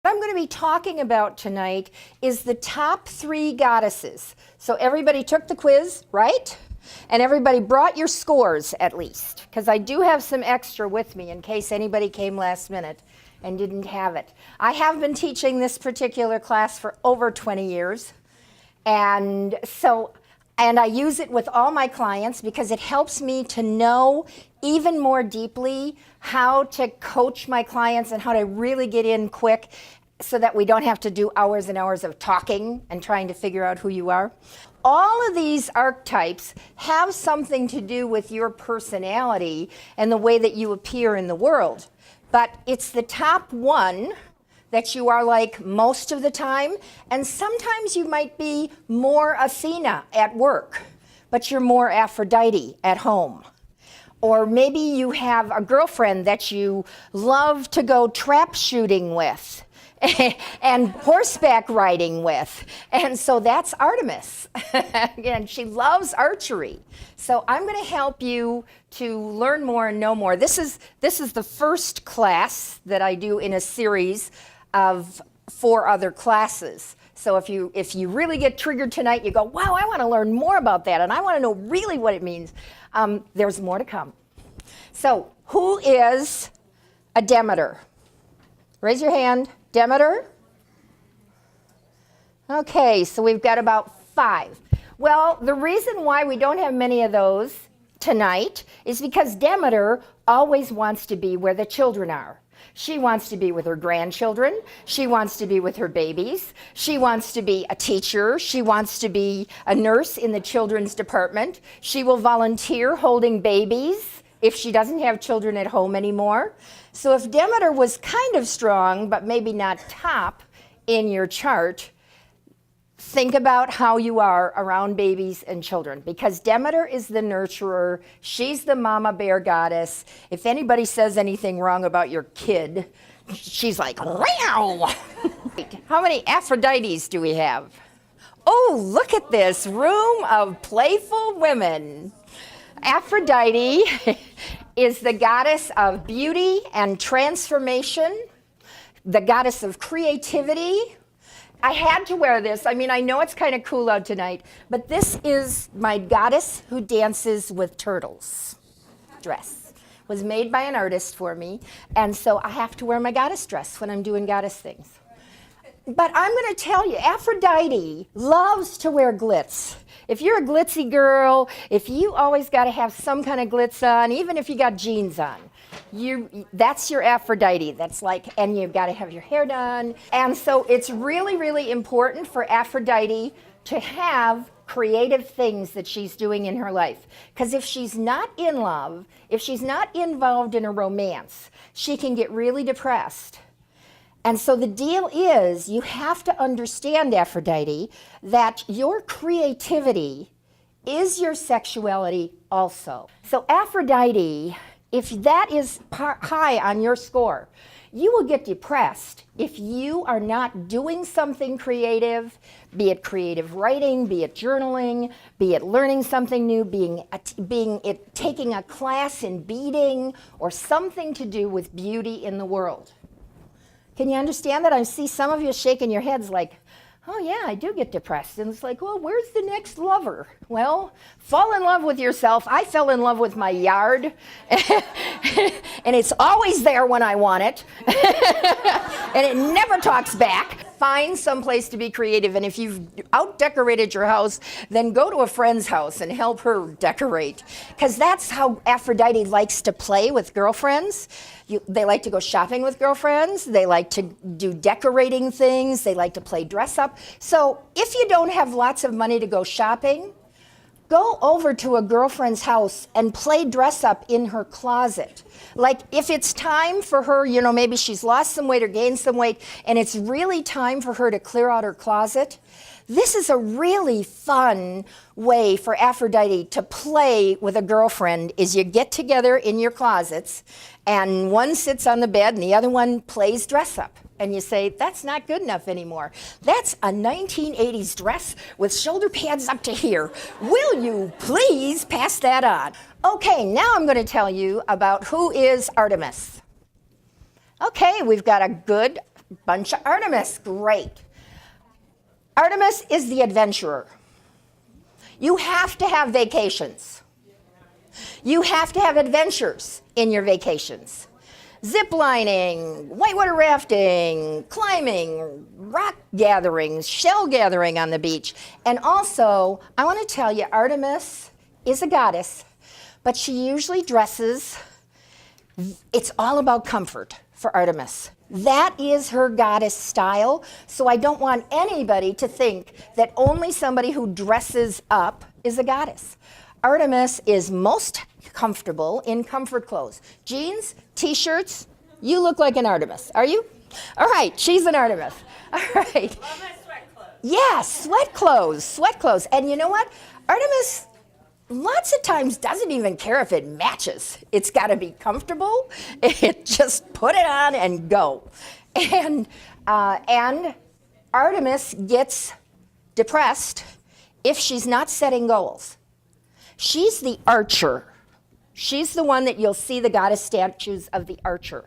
I'm going to be talking about tonight is the top 3 goddesses. So everybody took the quiz, right? And everybody brought your scores at least, because I do have some extra with me in case anybody came last minute and didn't have it. I have been teaching this particular class for over 20 years. And I use it with all my clients because it helps me to know even more deeply how to coach my clients and how to really get in quick so that we don't have to do hours and hours of talking and trying to figure out who you are. All of these archetypes have something to do with your personality and the way that you appear in the world. But it's the top 1 that you are like most of the time, and sometimes you might be more Athena at work, but you're more Aphrodite at home. Or maybe you have a girlfriend that you love to go trap shooting with and horseback riding with, and so that's Artemis. And she loves archery. So I'm going to help you to learn more and know more. This is the first class that I do in a series of 4 other classes. So if you really get triggered tonight, you go, wow, I want to learn more about that, and I want to know really what it means. There's more to come. So who is a Demeter? Raise your hand. Demeter? Okay, so we've got about 5. Well, the reason why we don't have many of those tonight is because Demeter always wants to be where the children are. She wants to be with her grandchildren. She wants to be with her babies. She wants to be a teacher. She wants to be a nurse in the children's department. She will volunteer holding babies if she doesn't have children at home anymore. So if Demeter was kind of strong, but maybe not top in your chart, think about how you are around babies and children, because Demeter is the nurturer. She's the mama bear goddess. If anybody says anything wrong about your kid, she's like, wow. How many Aphrodites do we have? Oh, look at this room of playful women. Aphrodite is the goddess of beauty and transformation, the goddess of creativity. I had to wear this. I mean, I know it's kind of cool out tonight, but this is my goddess who dances with turtles dress. It was made by an artist for me, and so I have to wear my goddess dress when I'm doing goddess things. But I'm going to tell you, Aphrodite loves to wear glitz. If you're a glitzy girl, if you always got to have some kind of glitz on, even if you got jeans on, that's your Aphrodite. That's like, and you've got to have your hair done. And so it's really, really important for Aphrodite to have creative things that she's doing in her life. Because if she's not in love, if she's not involved in a romance, she can get really depressed. And so the deal is, you have to understand, Aphrodite, that your creativity is your sexuality also. So Aphrodite, if that is high on your score, you will get depressed if you are not doing something creative, be it creative writing, be it journaling, be it learning something new, taking a class in beading, or something to do with beauty in the world. Can you understand that? I see some of you shaking your heads like, oh yeah, I do get depressed. And it's like, well, where's the next lover? Well, fall in love with yourself. I fell in love with my yard. And it's always there when I want it. And it never talks back. Find some place to be creative. And if you've out-decorated your house, then go to a friend's house and help her decorate. Because that's how Aphrodite likes to play with girlfriends. They like to go shopping with girlfriends. They like to do decorating things. They like to play dress up. So if you don't have lots of money to go shopping, go over to a girlfriend's house and play dress up in her closet. Like if it's time for her, you know, maybe she's lost some weight or gained some weight, and it's really time for her to clear out her closet, this is a really fun way for Aphrodite to play with a girlfriend. Is you get together in your closets, and one sits on the bed and the other one plays dress up. And you say, that's not good enough anymore. That's a 1980s dress with shoulder pads up to here. Will you please pass that on? Okay, now I'm going to tell you about who is Artemis. Okay, we've got a good Bunch of Artemis, great. Artemis is the adventurer. You have to have vacations. You have to have adventures in your vacations. Zip lining, whitewater rafting, climbing, rock gatherings, shell gathering on the beach. And also, I want to tell you, Artemis is a goddess, but she usually dresses, it's all about comfort for Artemis. That is her goddess style, so I don't want anybody to think that only somebody who dresses up is a goddess. Artemis is most comfortable in comfort clothes. Jeans, t-shirts, you look like an Artemis. Are you? All right, she's an Artemis. All right. Well, my sweat clothes. Yeah, sweat clothes, sweat clothes. And you know what? Artemis lots of times doesn't even care if it matches. It's got to be comfortable. It just put it on and go. And Artemis gets depressed if she's not setting goals. She's the archer. She's the one that you'll see the goddess statues of the archer.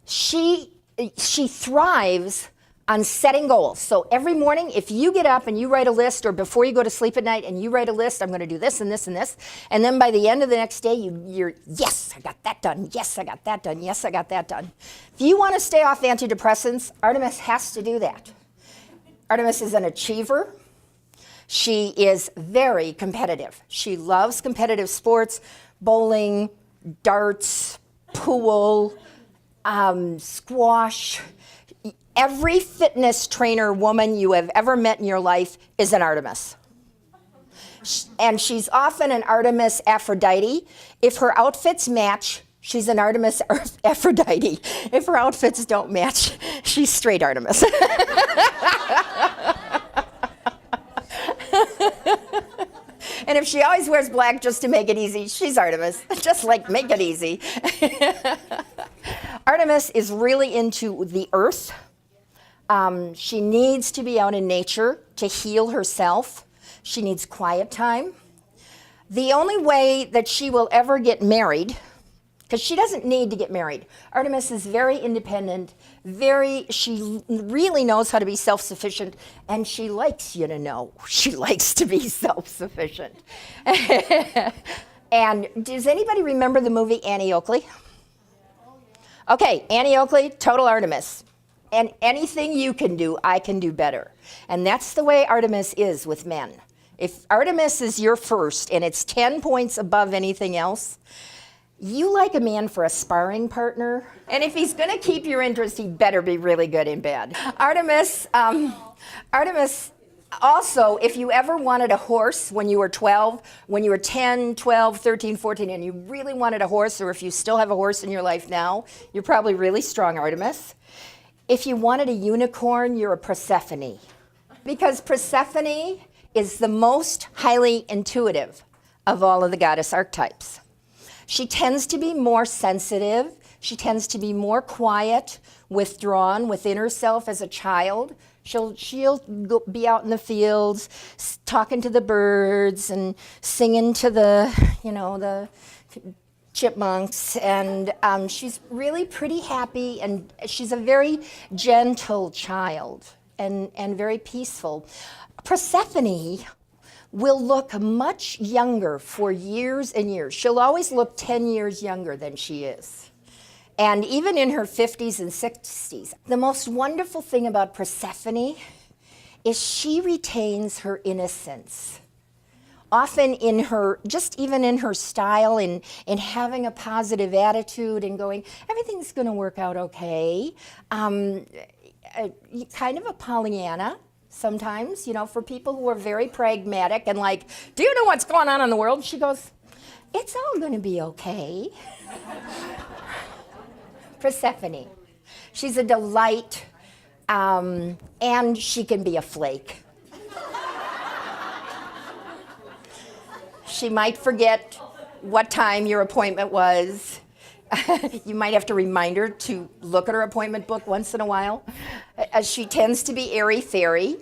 She thrives on setting goals. So every morning, if you get up and you write a list, or before you go to sleep at night and you write a list, I'm going to do this and this and this, and then by the end of the next day, you're, yes, I got that done, yes, I got that done, yes, I got that done. If you want to stay off antidepressants, Artemis has to do that. Artemis is an achiever. She is very competitive. She loves competitive sports, bowling, darts, pool, squash. Every fitness trainer woman you have ever met in your life is an Artemis. And she's often an Artemis Aphrodite. If her outfits match, she's an Artemis Aphrodite. If her outfits don't match, she's straight Artemis. And if she always wears black just to make it easy, she's Artemis. Just like, make it easy. Artemis is really into the earth. She needs to be out in nature to heal herself. She needs quiet time. The only way that she will ever get married, because she doesn't need to get married. Artemis is very independent, she really knows how to be self-sufficient, and she likes you to know she likes to be self-sufficient. And does anybody remember the movie Annie Oakley? Okay, Annie Oakley, total Artemis. And anything you can do, I can do better. And that's the way Artemis is with men. If Artemis is your first and it's 10 points above anything else, you like a man for a sparring partner. And if he's going to keep your interest, he better be really good in bed. Artemis also, if you ever wanted a horse when you were 12, when you were 10, 12, 13, 14, and you really wanted a horse, or if you still have a horse in your life now, you're probably really strong, Artemis. If you wanted a unicorn, you're a Persephone. Because Persephone is the most highly intuitive of all of the goddess archetypes. She tends to be more sensitive. She tends to be more quiet, withdrawn within herself as a child. She'll be out in the fields, talking to the birds and singing to the chipmunks, and she's really pretty happy, and she's a very gentle child and very peaceful. Persephone will look much younger for years and years. She'll always look 10 years younger than she is. And even in her 50s and 60s. The most wonderful thing about Persephone is she retains her innocence. Often in her, just even in her style, in having a positive attitude and going, everything's going to work out okay. Kind of a Pollyanna sometimes, for people who are very pragmatic and like, do you know what's going on in the world? She goes, it's all going to be okay. Persephone. She's a delight, and she can be a flake. She might forget what time your appointment was. You might have to remind her to look at her appointment book once in a while. She tends to be airy-fairy.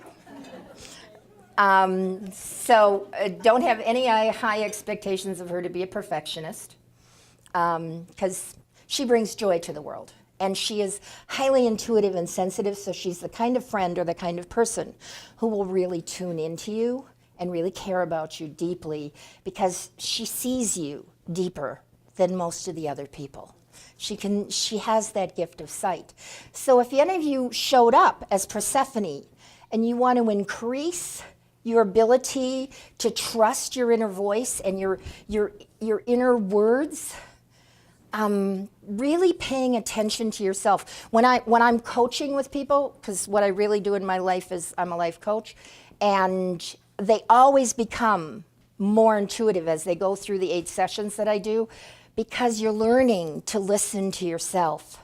So don't have any high expectations of her to be a perfectionist, because she brings joy to the world. and she is highly intuitive and sensitive, so she's the kind of friend or the kind of person who will really tune into you and really care about you deeply because she sees you deeper than most of the other people. She has that gift of sight. So if any of you showed up as Persephone and you want to increase your ability to trust your inner voice and your inner words, really paying attention to yourself. When I'm coaching with people, because what I really do in my life is I'm a life coach, and they always become more intuitive as they go through the 8 sessions that I do, because you're learning to listen to yourself.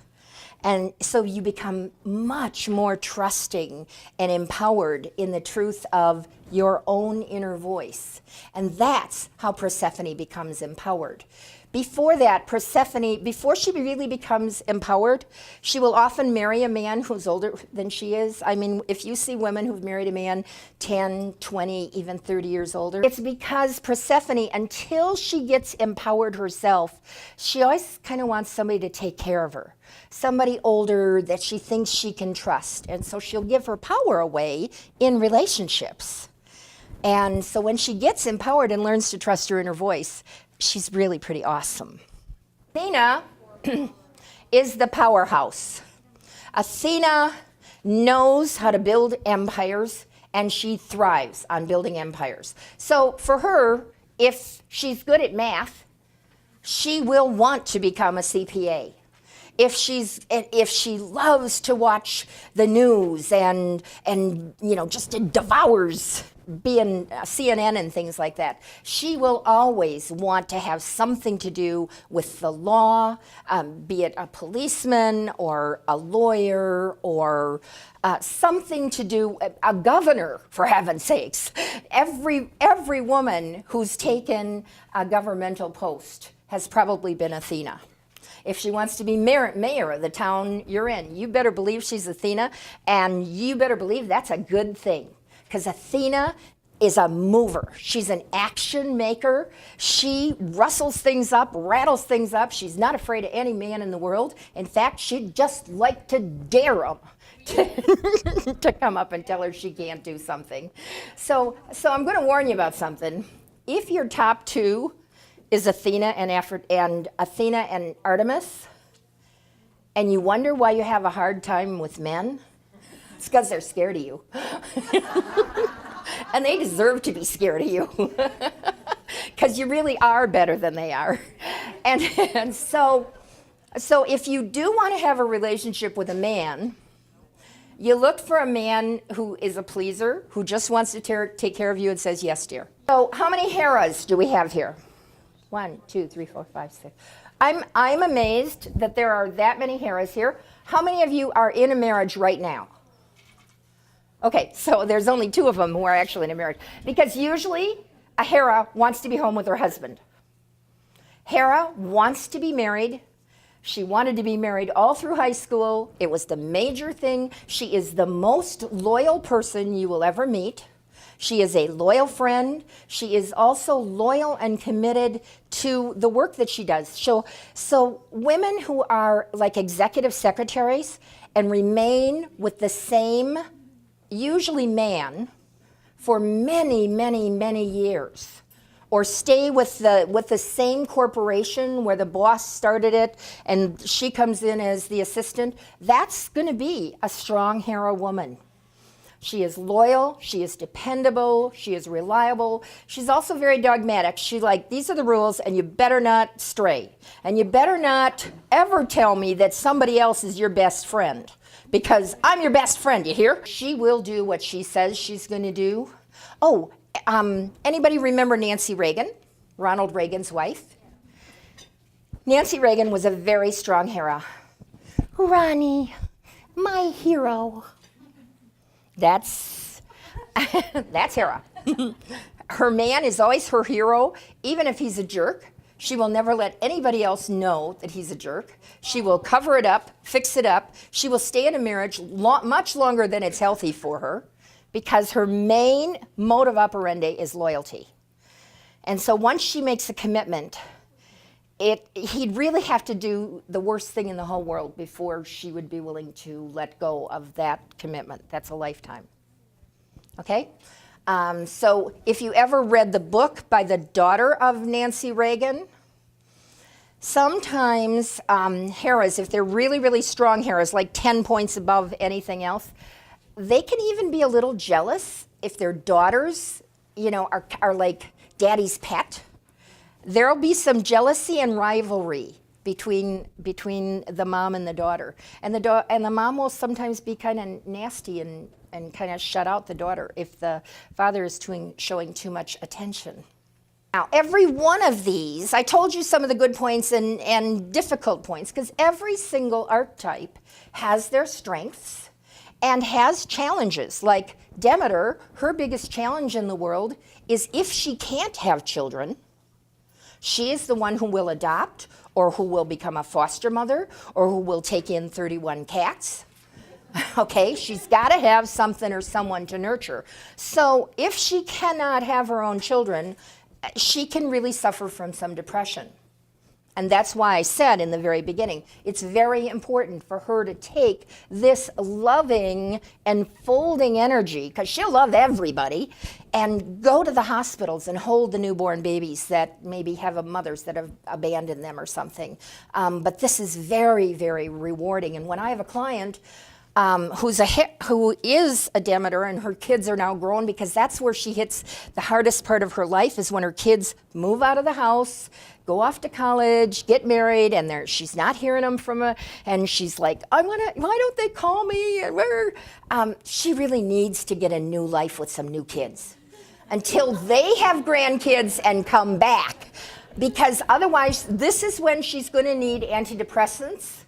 And so you become much more trusting and empowered in the truth of your own inner voice. And that's how Persephone becomes empowered. Before that, Persephone, before she really becomes empowered, she will often marry a man who's older than she is. I mean, if you see women who've married a man 10, 20, even 30 years older, it's because Persephone, until she gets empowered herself, she always kind of wants somebody to take care of her. Somebody older that she thinks she can trust. And so she'll give her power away in relationships. And so when she gets empowered and learns to trust her inner voice, she's really pretty awesome. Athena is the powerhouse. Athena knows how to build empires, and she thrives on building empires. So for her, if she's good at math, she will want to become a CPA. If she loves to watch the news and just devours being CNN and things like that, she will always want to have something to do with the law, be it a policeman or a lawyer or something to do, a governor, for heaven's sakes. Every woman who's taken a governmental post has probably been Athena. If she wants to be mayor of the town you're in, you better believe she's Athena, and you better believe that's a good thing, because Athena is a mover. She's an action maker. She rustles things up, rattles things up. She's not afraid of any man in the world. In fact, she'd just like to dare him to come up and tell her she can't do something. So I'm going to warn you about something. If your top 2 is Athena and Artemis, and you wonder why you have a hard time with men, it's because they're scared of you. And they deserve to be scared of you, because you really are better than they are. And so if you do want to have a relationship with a man, you look for a man who is a pleaser, who just wants to take care of you and says, yes, dear. So how many Heras do we have here? 1, 2, 3, 4, 5, 6. I'm amazed that there are that many Heras here. How many of you are in a marriage right now? Okay, so there's only 2 of them who are actually in a marriage. Because usually a Hera wants to be home with her husband. Hera wants to be married. She wanted to be married all through high school. It was the major thing. She is the most loyal person you will ever meet. She is a loyal friend. She is also loyal and committed to the work that she does. So women who are like executive secretaries and remain with the same, usually man, for many, many, many years, or stay with the same corporation where the boss started it and she comes in as the assistant, that's going to be a strong Hera woman. She is loyal, she is dependable, she is reliable. She's also very dogmatic. She's like, these are the rules and you better not stray. And you better not ever tell me that somebody else is your best friend, because I'm your best friend, you hear? She will do what she says she's going to do. Oh, anybody remember Nancy Reagan, Ronald Reagan's wife? Nancy Reagan was a very strong Hera. Ronnie, my hero. That's Hera. Her man is always her hero, even if he's a jerk. She will never let anybody else know that he's a jerk. She will cover it up, fix it up. She will stay in a marriage much longer than it's healthy for her, because her main mode of operandi is loyalty. And so once she makes a commitment, he'd really have to do the worst thing in the whole world before she would be willing to let go of that commitment. That's a lifetime. Okay? So if you ever read the book by the daughter of Nancy Reagan, sometimes Harras, if they're really, really strong Harras, like 10 points above anything else, they can even be a little jealous if their daughters, you know, are like daddy's pet. There'll be some jealousy and rivalry between the mom and the daughter. And the mom will sometimes be kind of nasty and kind of shut out the daughter if the father is showing too much attention. Now, every one of these, I told you some of the good points and difficult points, because every single archetype has their strengths and has challenges. Like Demeter, her biggest challenge in the world is if she can't have children, she is the one who will adopt, or who will become a foster mother, or who will take in 31 cats. Okay, she's got to have something or someone to nurture. So if she cannot have her own children, she can really suffer from some depression. And that's why I said in the very beginning, it's very important for her to take this loving and folding energy, because she'll love everybody, and go to the hospitals and hold the newborn babies that maybe have mothers that have abandoned them or something. But this is very, very rewarding. And when I have a client who is a Demeter and her kids are now grown, because that's where she hits the hardest part of her life, is when her kids move out of the house, go off to college, get married, and she's not hearing them and she's like, why don't they call me? And she really needs to get a new life with some new kids until they have grandkids and come back, because otherwise this is when she's going to need antidepressants.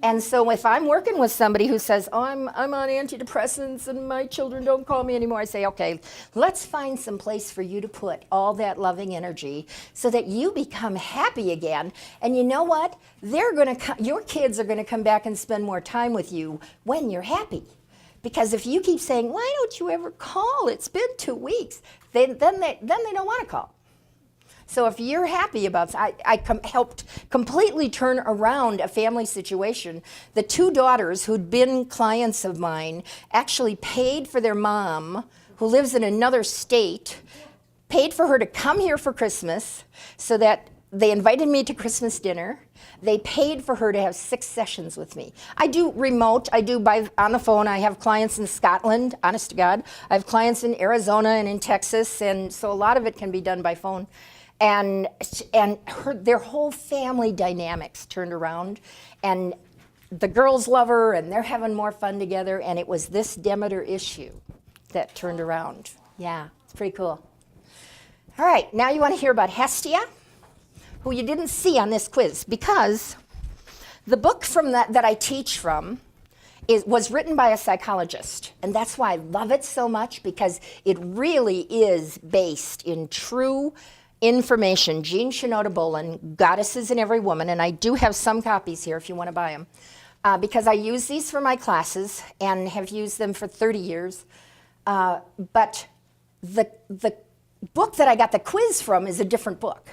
And so if I'm working with somebody who says, oh, I'm on antidepressants and my children don't call me anymore, I say, okay, let's find some place for you to put all that loving energy so that you become happy again. And you know what? Your kids are going to come back and spend more time with you when you're happy. Because if you keep saying, why don't you ever call? It's been 2 weeks. Then they don't want to call. So if you're happy about, I helped completely turn around a family situation. The two daughters who'd been clients of mine actually paid for their mom, who lives in another state, paid for her to come here for Christmas, so that they invited me to Christmas dinner. They paid for her to have 6 sessions with me. I do remote, I do on the phone. I have clients in Scotland, honest to God. I have clients in Arizona and in Texas, and so a lot of it can be done by phone. And their whole family dynamics turned around, and the girls love her, and they're having more fun together, and it was this Demeter issue that turned around. Yeah, it's pretty cool. All right, now you want to hear about Hestia, who you didn't see on this quiz, because the book from that I teach from was written by a psychologist, and that's why I love it so much, because it really is based in true information. Jean Shinoda Bolen, Goddesses in Every Woman, and I do have some copies here if you want to buy them, because I use these for my classes and have used them for 30 years. But the book that I got the quiz from is a different book.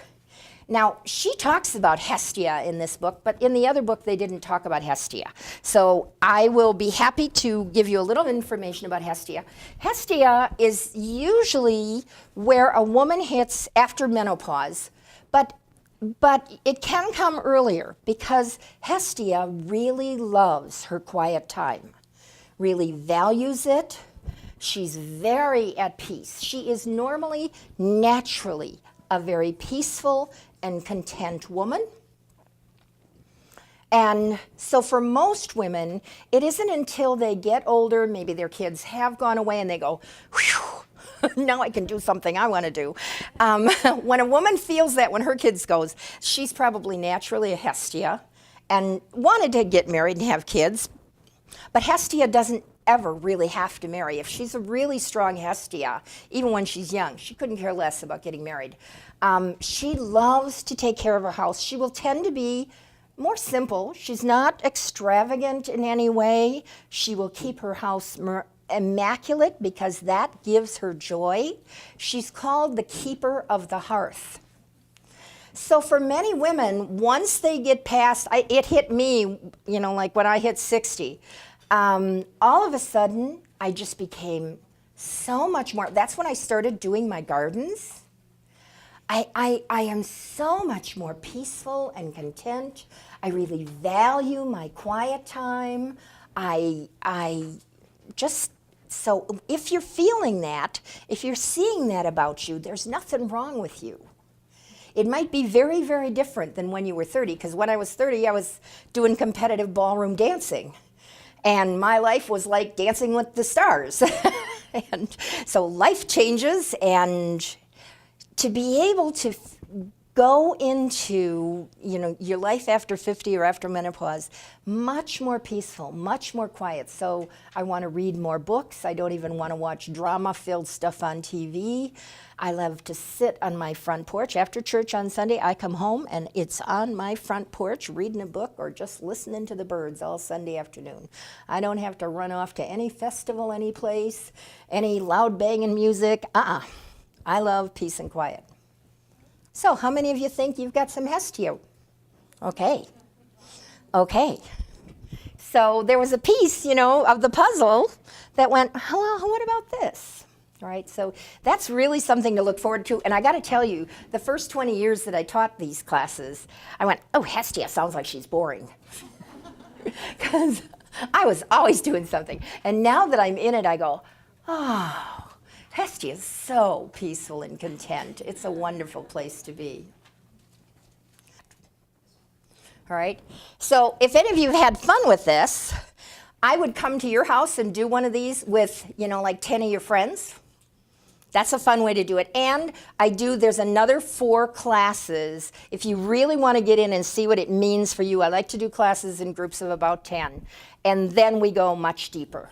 Now, she talks about Hestia in this book, but in the other book, they didn't talk about Hestia. So I will be happy to give you a little information about Hestia. Hestia is usually where a woman hits after menopause, but it can come earlier, because Hestia really loves her quiet time, really values it. She's very at peace. She is normally, naturally, a very peaceful and content woman. And so for most women, it isn't until they get older, maybe their kids have gone away, and they go, whew, now I can do something I want to do. When a woman feels that when her kids goes, she's probably naturally a Hestia and wanted to get married and have kids. But Hestia doesn't ever really have to marry. If she's a really strong Hestia, even when she's young, she couldn't care less about getting married. She loves to take care of her house. She will tend to be more simple. She's not extravagant in any way. She will keep her house immaculate, because that gives her joy. She's called the keeper of the hearth. So for many women, once they get past, it hit me, you know, like when I hit 60, all of a sudden I just became so much more. That's when I started doing my gardens. I am so much more peaceful and content. I really value my quiet time. I just, so if you're feeling that, if you're seeing that about you, there's nothing wrong with you. It might be very, very different than when you were 30, because when I was 30, I was doing competitive ballroom dancing. And my life was like Dancing with the Stars. And so life changes, and to be able to go into, you know, your life after 50 or after menopause much more peaceful, much more quiet. So I want to read more books. I don't even want to watch drama-filled stuff on TV. I love to sit on my front porch. After church on Sunday, I come home and it's on my front porch reading a book or just listening to the birds all Sunday afternoon. I don't have to run off to any festival, any place, any loud banging music. I love peace and quiet. So how many of you think you've got some Hestia? Okay. Okay. So there was a piece, you know, of the puzzle that went, well, what about this? All right, so that's really something to look forward to. And I got to tell you, the first 20 years that I taught these classes, I went, oh, Hestia sounds like she's boring. Because I was always doing something. And now that I'm in it, I go, oh, Hestia is so peaceful and content. It's a wonderful place to be. All right, so if any of you have had fun with this, I would come to your house and do one of these with, you know, like 10 of your friends. That's a fun way to do it. And there's another 4 classes. If you really want to get in and see what it means for you, I like to do classes in groups of about 10. And then we go much deeper.